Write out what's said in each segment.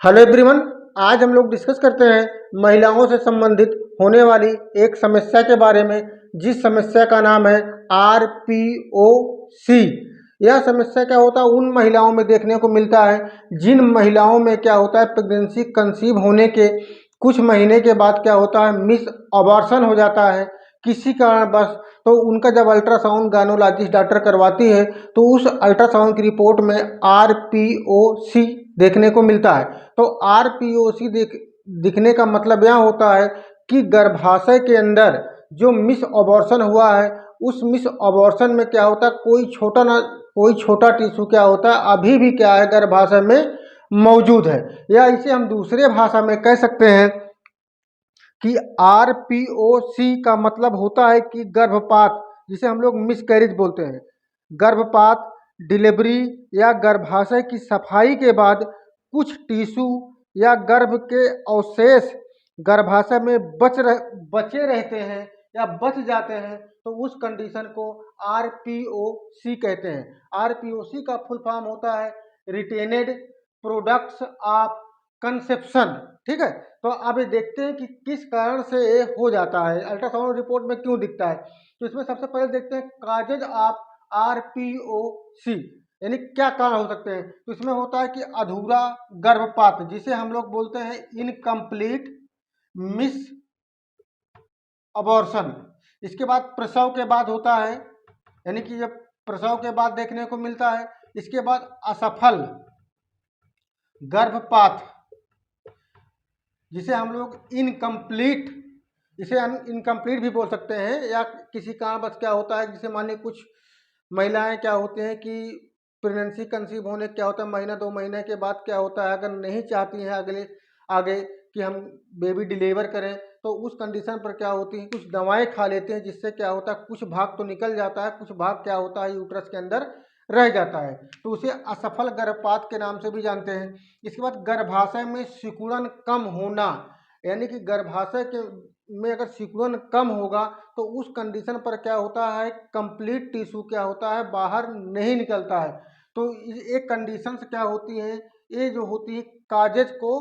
Hello everyone. आज हम लोग डिस्कस करते हैं महिलाओं से संबंधित होने वाली एक समस्या के बारे में, जिस समस्या का नाम है RPOC। यह समस्या क्या होता है, उन महिलाओं में देखने को मिलता है जिन महिलाओं में क्या होता है, प्रेगनेंसी कंसीव होने के कुछ महीने के बाद क्या होता है, मिस अबॉर्शन हो जाता है किसी कारणवश। तो उनका जब अल्ट्रासाउंड गायनोलॉजिस्ट डॉक्टर करवाती है तो उस अल्ट्रासाउंड की रिपोर्ट में RPOC देखने को मिलता है। तो RPOC दिखने का मतलब यह होता है कि गर्भाशय के अंदर जो मिस अबॉर्शन हुआ है, उस मिस अबॉर्शन में क्या होता है, कोई छोटा टिश्यू क्या होता है, अभी भी क्या है, गर्भाशय में मौजूद है। या इसे हम दूसरे भाषा में कह सकते हैं कि RPOC का मतलब होता है कि गर्भपात, जिसे हम लोग मिसकैरेज बोलते हैं। गर्भपात, डिलीवरी या गर्भाशय की सफाई के बाद कुछ टिश्यू या गर्भ के अवशेष गर्भाशय में बचे रहते हैं या बच जाते हैं, तो उस कंडीशन को RPOC कहते हैं। RPOC का फुल फॉर्म होता है रिटेनेड प्रोडक्ट्स ऑफ कंसेप्शन। ठीक है, तो अब ये देखते हैं कि किस कारण से ये हो जाता है, अल्ट्रासाउंड रिपोर्ट में क्यों दिखता है। तो इसमें सबसे पहले देखते हैं काजेज ऑफ RPOC, यानी क्या कारण हो सकते हैं। तो इसमें होता है कि अधूरा गर्भपात, जिसे हम लोग बोलते हैं इनकम्प्लीट मिस अबॉर्शन। इसके बाद प्रसव के बाद होता है, यानी कि जब प्रसव के बाद देखने को मिलता है। इसके बाद असफल गर्भपात, जिसे हम लोग इनकम्प्लीट भी बोल सकते हैं। या किसी कारणवश क्या होता है, जिसे मानिए कुछ महिलाएं क्या होते हैं कि प्रेगनेंसी कंसीव होने क्या होता है, महीना 2 महीने के बाद क्या होता है, अगर नहीं चाहती हैं आगे कि हम बेबी डिलीवर करें, तो उस कंडीशन पर क्या होती है, कुछ दवाएं खा लेते हैं, जिससे क्या होता है, कुछ भाग तो निकल जाता है, कुछ भाग क्या होता है, यूट्रस के अंदर रह जाता है। तो उसे असफल गर्भपात के नाम से भी जानते हैं। इसके बाद गर्भाशय में सिकुड़न कम होना, यानी कि गर्भाशय के में अगर सिकुड़न कम होगा तो उस कंडीशन पर क्या होता है, कंप्लीट टिश्यू क्या होता है, बाहर नहीं निकलता है। तो एक कंडीशन क्या होती है, ये जो होती है काजेज को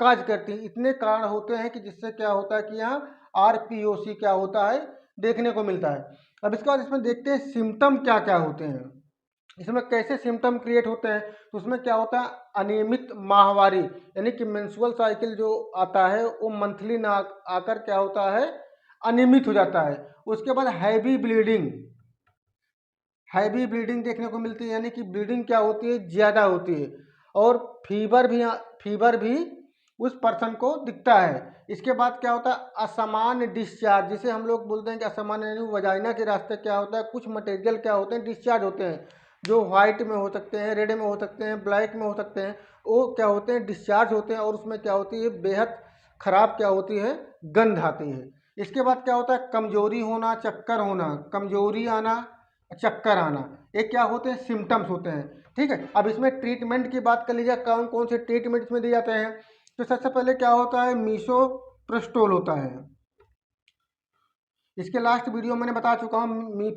काज करती है। इतने कारण होते हैं कि जिससे क्या होता है कि यहाँ RPOC क्या होता है, देखने को मिलता है। अब इसके बाद इसमें देखते हैं सिम्टम क्या क्या होते हैं, इसमें कैसे सिम्टम क्रिएट होते हैं। तो उसमें क्या होता है, अनियमित माहवारी, यानी कि मेंस्ट्रुअल साइकिल जो आता है वो मंथली ना आकर क्या होता है, अनियमित हो जाता है। उसके बाद हैवी ब्लीडिंग देखने को मिलती है, यानी कि ब्लीडिंग क्या होती है, ज़्यादा होती है। और फीवर भी उस पर्सन को दिखता है। इसके बाद क्या होता है, असामान्य डिस्चार्ज, जिसे हम लोग बोलते हैं कि असामान्य, यानी वजाइना के रास्ते क्या होता है, कुछ मटेरियल क्या होते हैं, डिस्चार्ज होते हैं, जो व्हाइट में हो सकते हैं, रेड में हो सकते हैं, ब्लैक में हो सकते हैं। वो क्या होते हैं, डिस्चार्ज होते हैं, और उसमें क्या होती है, बेहद खराब क्या होती है, गंध आती है। इसके बाद क्या होता है, कमजोरी होना, चक्कर होना, कमजोरी आना, चक्कर आना, ये क्या होते हैं, सिम्टम्स होते हैं। ठीक है, अब इसमें ट्रीटमेंट की बात कर लीजिए, कौन कौन से ट्रीटमेंट इसमें दिए जाते हैं। तो सबसे पहले क्या होता है, मीसोप्रेस्टोल होता है। इसके लास्ट वीडियो मैंने बता चुका हूँ।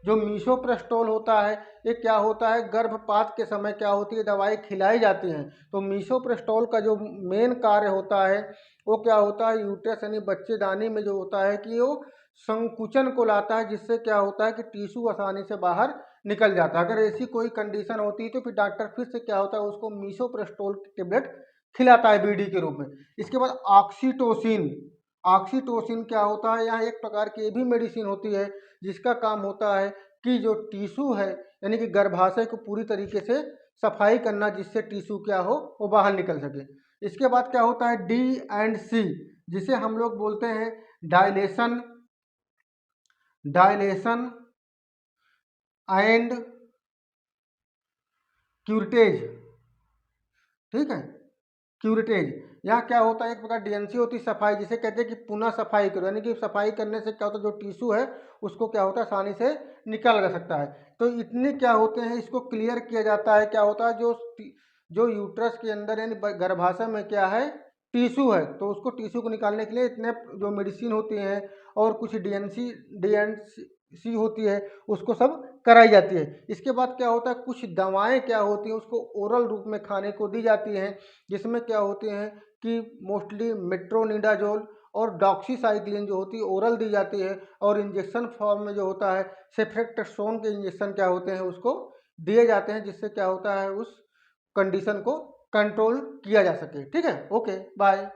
जो मीसोप्रेस्टोल होता है, ये क्या होता है, गर्भपात के समय क्या होती है, दवाई खिलाई जाती है। तो मीसोप्रेस्टोल का जो मेन कार्य होता है, वो क्या होता है, यूट्रस यानी बच्चेदानी में जो होता है कि वो संकुचन को लाता है, जिससे क्या होता है कि टिश्यू आसानी से बाहर निकल जाता है। अगर ऐसी कोई कंडीशन होती है तो फिर डॉक्टर फिर से क्या होता है, उसको मीसोप्रेस्टोल की टेबलेट खिलाता है बीडी के रूप में। इसके बाद ऑक्सीटोसिन क्या होता है, यहाँ एक प्रकार की ये भी मेडिसिन होती है, जिसका काम होता है कि जो टिश्यू है, यानी कि गर्भाशय को पूरी तरीके से सफाई करना, जिससे टिश्यू क्या हो, वो बाहर निकल सके। इसके बाद क्या होता है, D&C, जिसे हम लोग बोलते हैं डायलेशन एंड क्यूरेटेज। ठीक है, क्यूरेटेज, यहाँ क्या होता है, एक प्रकार DNC होती है सफाई, जिसे कहते हैं कि पुनः सफाई करो, यानी कि सफाई करने से क्या होता है, जो टिश्यू है उसको क्या होता है, आसानी से निकाला जा सकता है। तो इतने क्या होते हैं, इसको क्लियर किया जाता है। क्या होता है, जो यूट्रस के अंदर यानी गर्भाशय में क्या है, टिश्यू है, तो उसको टिश्यू को निकालने के लिए इतने जो मेडिसिन होती हैं और कुछ DNC होती है, उसको सब कराई जाती है। इसके बाद क्या होता है, कुछ दवाएं क्या होती हैं उसको ओरल रूप में खाने को दी जाती हैं, जिसमें क्या होती हैं कि मोस्टली मेट्रोनिडाजोल और डॉक्सीसाइक्लिन जो होती है ओरल दी जाती है, और इंजेक्शन फॉर्म में जो होता है सेफ्ट्रेक्टोसोन के इंजेक्शन क्या होते हैं उसको दिए जाते हैं, जिससे क्या होता है उस कंडीशन को कंट्रोल किया जा सके। ठीक है, ओके बाय।